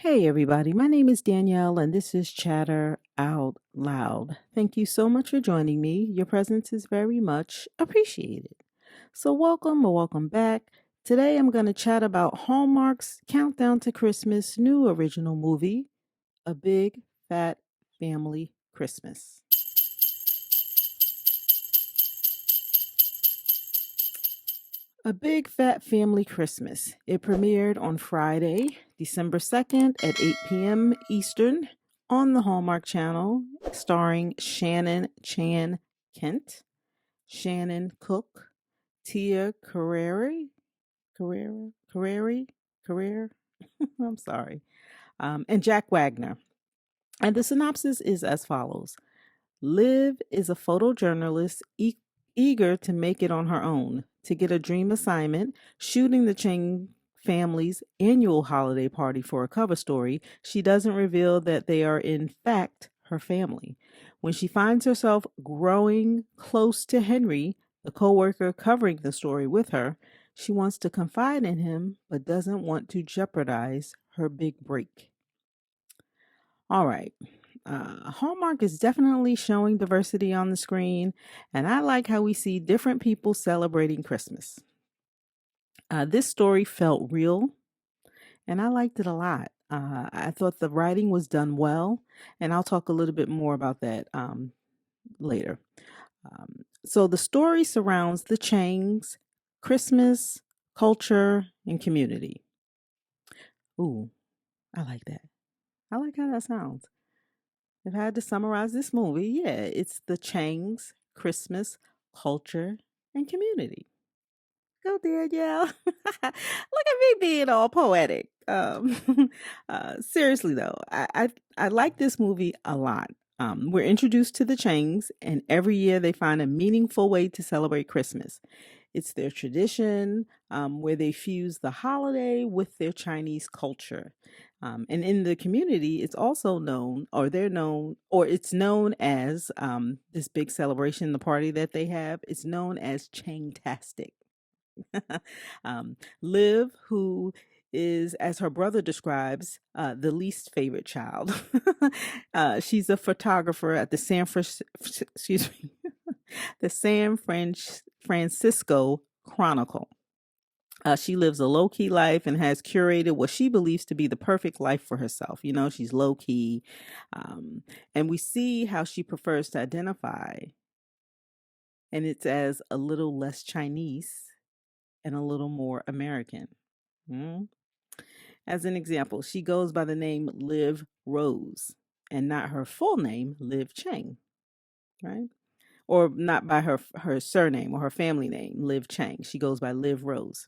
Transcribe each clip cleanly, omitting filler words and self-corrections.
Hey, everybody. My name is Danielle, and this is Chatter Out Loud. Thank you so much for joining me. Your presence is very much appreciated. So, welcome or welcome back. Today, I'm going to chat about Hallmark's Countdown to Christmas new original movie, A Big Fat Family Christmas. A Big Fat Family Christmas. It premiered on Friday, December 2nd at 8 p.m. Eastern on the Hallmark Channel, starring Shannon Chan Kent, Shannon Cook, Tia Carrere, I'm sorry, and Jack Wagner. And the synopsis is as follows. Liv is a photojournalist eager to make it on her own, to get a dream assignment, shooting the Chang family's annual holiday party for a cover story. She doesn't reveal that they are, in fact, her family. When she finds herself growing close to Henry, the coworker covering the story with her, she wants to confide in him but doesn't want to jeopardize her big break. All right. Hallmark is definitely showing diversity on the screen, and I like how we see different people celebrating Christmas. This story felt real, and I liked it a lot. I thought the writing was done well, and I'll talk a little bit more about that later. So, the story surrounds the Changs, Christmas, culture, and community. Ooh, I like that. I like how that sounds. If I had to summarize this movie, yeah, it's the Chang's Christmas, culture, and community. Go Danielle. Look at me being all poetic. Seriously though, I like this movie a lot. We're introduced to the Changs, and every year they find a meaningful way to celebrate Christmas. It's their tradition where they fuse the holiday with their Chinese culture. And in the community, it's also known, or they're known, or it's known as this big celebration, the party that they have, it's known as Changtastic. Liv, who is, as her brother describes, the least favorite child. She's a photographer at the excuse me, the Francisco Chronicle. She lives a low key life and has curated what she believes to be the perfect life for herself. You know, she's low key. And we see how she prefers to identify, and it's as a little less Chinese and a little more American. Mm. As an example, she goes by the name Liv Rose and not her full name, Liv Chang, right? Or not by her surname or her family name, Liv Chang. She goes by Liv Rose.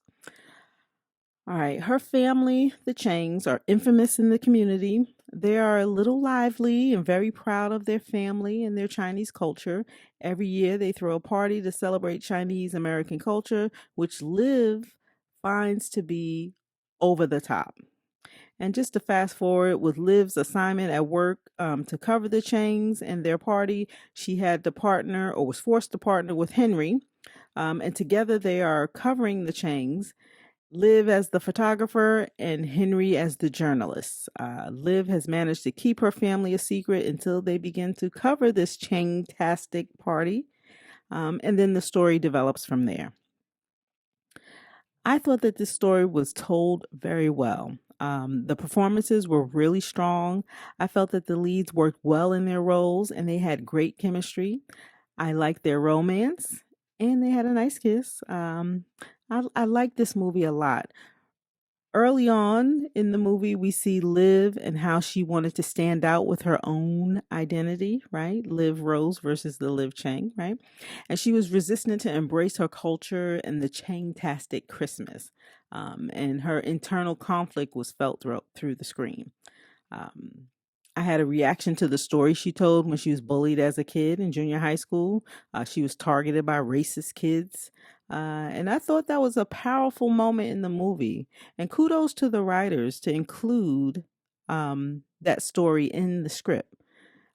All right, her family, the Changs, are infamous in the community. They are a little lively and very proud of their family and their Chinese culture. Every year they throw a party to celebrate Chinese American culture, which Liv finds to be over the top. And just to fast forward, with Liv's assignment at work to cover the Changs and their party, she had to partner or was forced to partner with Henry. And together they are covering the Changs. Liv as the photographer and Henry as the journalist. Liv has managed to keep her family a secret until they begin to cover this Chang-tastic party. And then the story develops from there. I thought that this story was told very well. The performances were really strong. I felt that the leads worked well in their roles and they had great chemistry. I liked their romance and they had a nice kiss. I like this movie a lot. Early on in the movie, we see Liv and how she wanted to stand out with her own identity, right? Liv Rose versus the Liv Chang, right? And she was resistant to embrace her culture and the Chang-tastic Christmas. And her internal conflict was felt through the screen. Um, I had a reaction to the story she told when she was bullied as a kid in junior high school. She was targeted by racist kids. And I thought that was a powerful moment in the movie. And kudos to the writers to include that story in the script.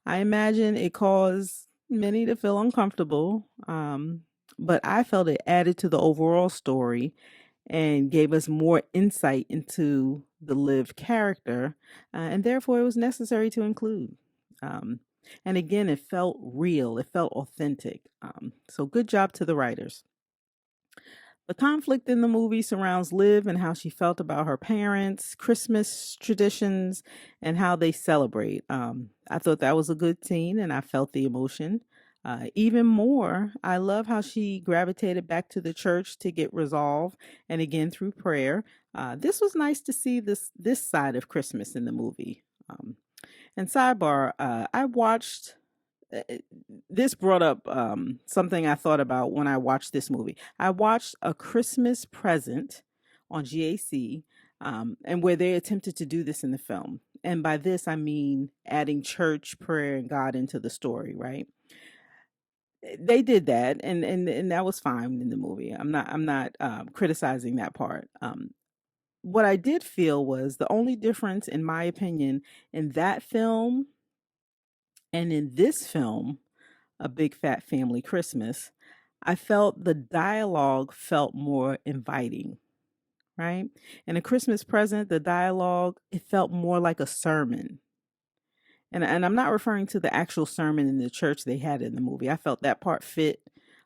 I imagine it caused many to feel uncomfortable, but I felt it added to the overall story. and gave us more insight into the Liv character, and therefore it was necessary to include. Um, and again, it felt real, it felt authentic. So good job to the writers. The conflict in the movie surrounds Liv and how she felt about her parents, Christmas traditions, and how they celebrate. I thought that was a good scene and I felt the emotion. Even more, I love how she gravitated back to the church to get resolve and again through prayer. This was nice to see this side of Christmas in the movie. And sidebar, I watched uh, this brought up something I thought about when I watched this movie. I watched A Christmas Present on GAC, and where they attempted to do this in the film. And by this, I mean adding church, prayer, and God into the story, right? They did that, and that was fine in the movie. I'm not criticizing that part. What I did feel was the only difference, in my opinion, in that film and in this film, A Big Fat Family Christmas, I felt the dialogue felt more inviting, right? In A Christmas Present, the dialogue, it felt more like a sermon. And I'm not referring to the actual sermon in the church they had in the movie. I felt that part fit,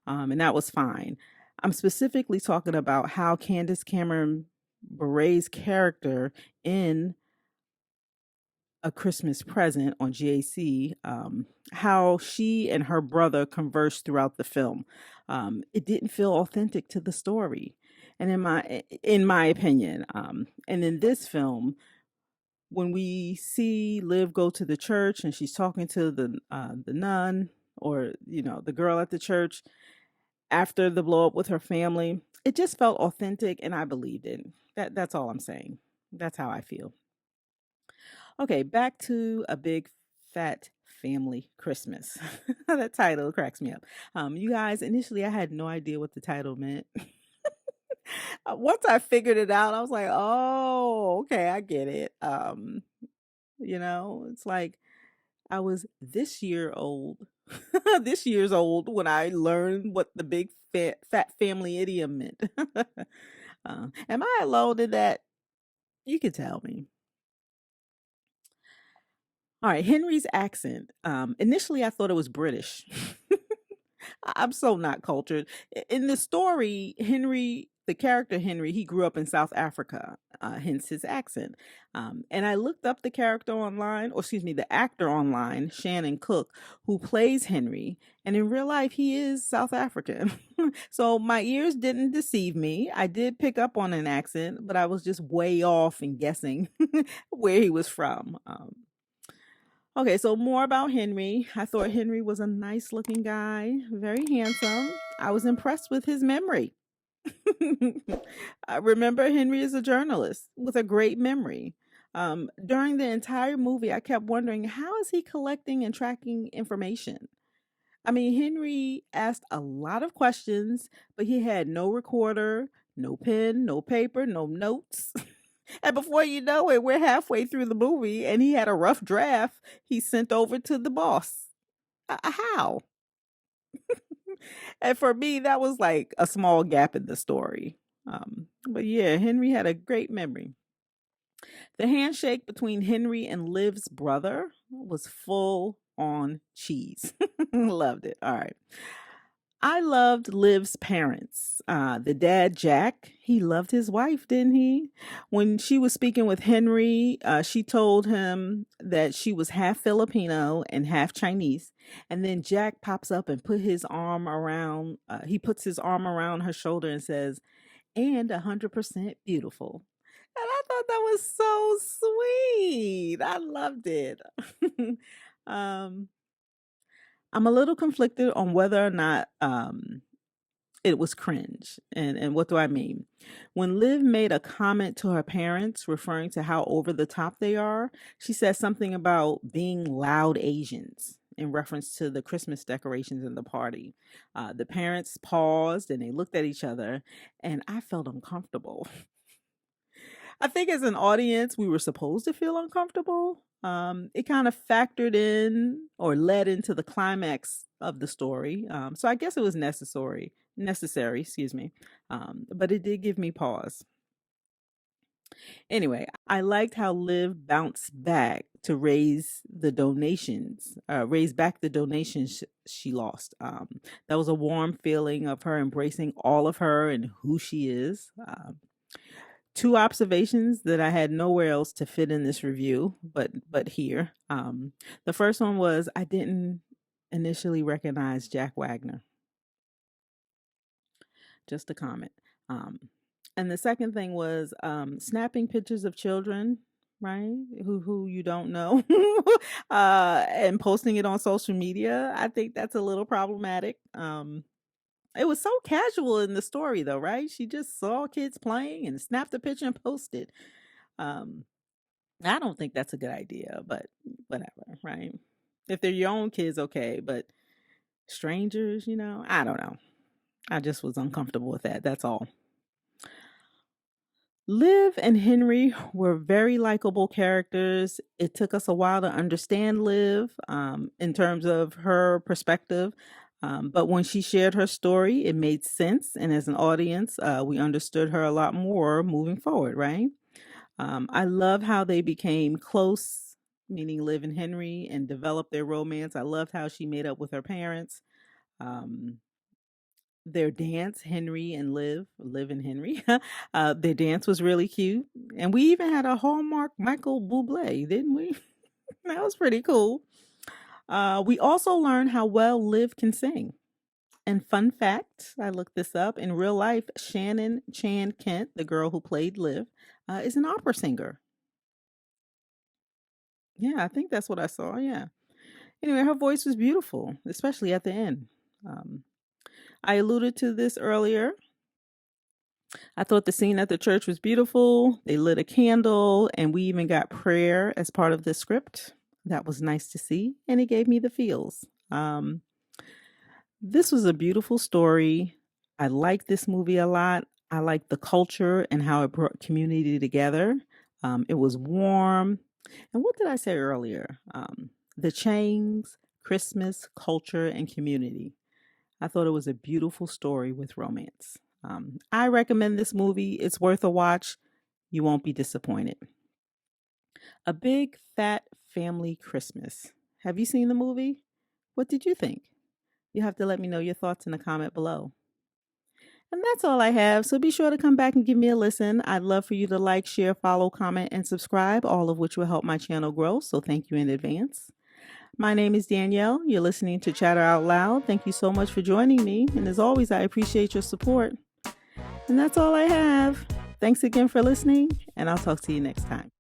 and that was fine. I'm specifically talking about how Candace Cameron Bure's character in A Christmas Present on GAC, how she and her brother conversed throughout the film. It didn't feel authentic to the story, and in my opinion, and in this film, when we see Liv go to the church and she's talking to the nun, or the girl at the church after the blow up with her family, it just felt authentic, and I believed it. That's all I'm saying. That's how I feel. Okay, back to A Big Fat Family Christmas. That title cracks me up. You guys, initially I had no idea what the title meant. Once I figured it out, I was like, oh, okay, I get it. It's like I was this year old, this year's old when I learned what the big fat family idiom meant. Am I alone in that? You can tell me. All right, Henry's accent. Initially, I thought it was British. I'm so not cultured. In the story, Henry, the character Henry, he grew up in South Africa, hence his accent. And I looked up the character online, or excuse me, the actor online, Shannon Kook, who plays Henry. And in real life, he is South African. So my ears didn't deceive me. I did pick up on an accent, but I was just way off in guessing where he was from. Okay, so more about Henry. I thought Henry was a nice looking guy, very handsome. I was impressed with his memory. I remember Henry is a journalist with a great memory. During the entire movie, I kept wondering, how is he collecting and tracking information? I mean, Henry asked a lot of questions, but he had no recorder, no pen, no paper, no notes. And before you know it, we're halfway through the movie and he had a rough draft he sent over to the boss. How? And for me, that was like a small gap in the story. But yeah, Henry had a great memory. The handshake between Henry and Liv's brother was full on cheese. Loved it. All right. I loved Liv's parents. The dad, Jack, he loved his wife, didn't he? When she was speaking with Henry, she told him that she was half Filipino and half Chinese. And then Jack pops up and he puts his arm around her shoulder and says, and 100% beautiful. And I thought that was so sweet. I loved it. um, I'm a little conflicted on whether or not it was cringe. And what do I mean? When Liv made a comment to her parents referring to how over the top they are, she said something about being loud Asians in reference to the Christmas decorations in the party. The parents paused and they looked at each other, and I felt uncomfortable. I think as an audience, we were supposed to feel uncomfortable. It kind of factored in or led into the climax of the story. So I guess it was necessary, excuse me. But it did give me pause. Anyway, I liked how Liv bounced back to raise back the donations she lost. That was a warm feeling of her embracing all of her and who she is. Two observations that I had nowhere else to fit in this review, but here. The first one was I didn't initially recognize Jack Wagner. Just a comment. Um, and the second thing was snapping pictures of children, right? Who you don't know, and posting it on social media. I think that's a little problematic. It was so casual in the story, though, right? She just saw kids playing and snapped a picture and posted. Um, I don't think that's a good idea, but whatever, right? If they're your own kids, okay, but strangers, I don't know. I just was uncomfortable with that. That's all. Liv and Henry were very likable characters. It took us a while to understand Liv in terms of her perspective. But when she shared her story, it made sense. And as an audience, we understood her a lot more moving forward, right? I love how they became close, meaning Liv and Henry, and developed their romance. I loved how she made up with her parents. Um, their dance, Henry and Liv and Henry, their dance was really cute. And we even had a Hallmark Michael Bublé, didn't we? That was pretty cool. We also learned how well Liv can sing. And fun fact, I looked this up. In real life, Shannon Chan Kent, the girl who played Liv, is an opera singer. Yeah, I think that's what I saw. Yeah. Anyway, her voice was beautiful, especially at the end. Um, I alluded to this earlier. I thought the scene at the church was beautiful. They lit a candle, and we even got prayer as part of the script. That was nice to see, and it gave me the feels. This was a beautiful story. I like this movie a lot. I like the culture and how it brought community together. It was warm. And what did I say earlier? The Changs, Christmas, culture, and community. I thought it was a beautiful story with romance. I recommend this movie. It's worth a watch. You won't be disappointed. A Big Fat Family Christmas. Have you seen the movie? What did you think? You have to let me know your thoughts in a comment below. And that's all I have. So be sure to come back and give me a listen. I'd love for you to like, share, follow, comment, and subscribe, all of which will help my channel grow. So thank you in advance. My name is Danielle. You're listening to Chatter Out Loud. Thank you so much for joining me. And as always, I appreciate your support. And that's all I have. Thanks again for listening, and I'll talk to you next time.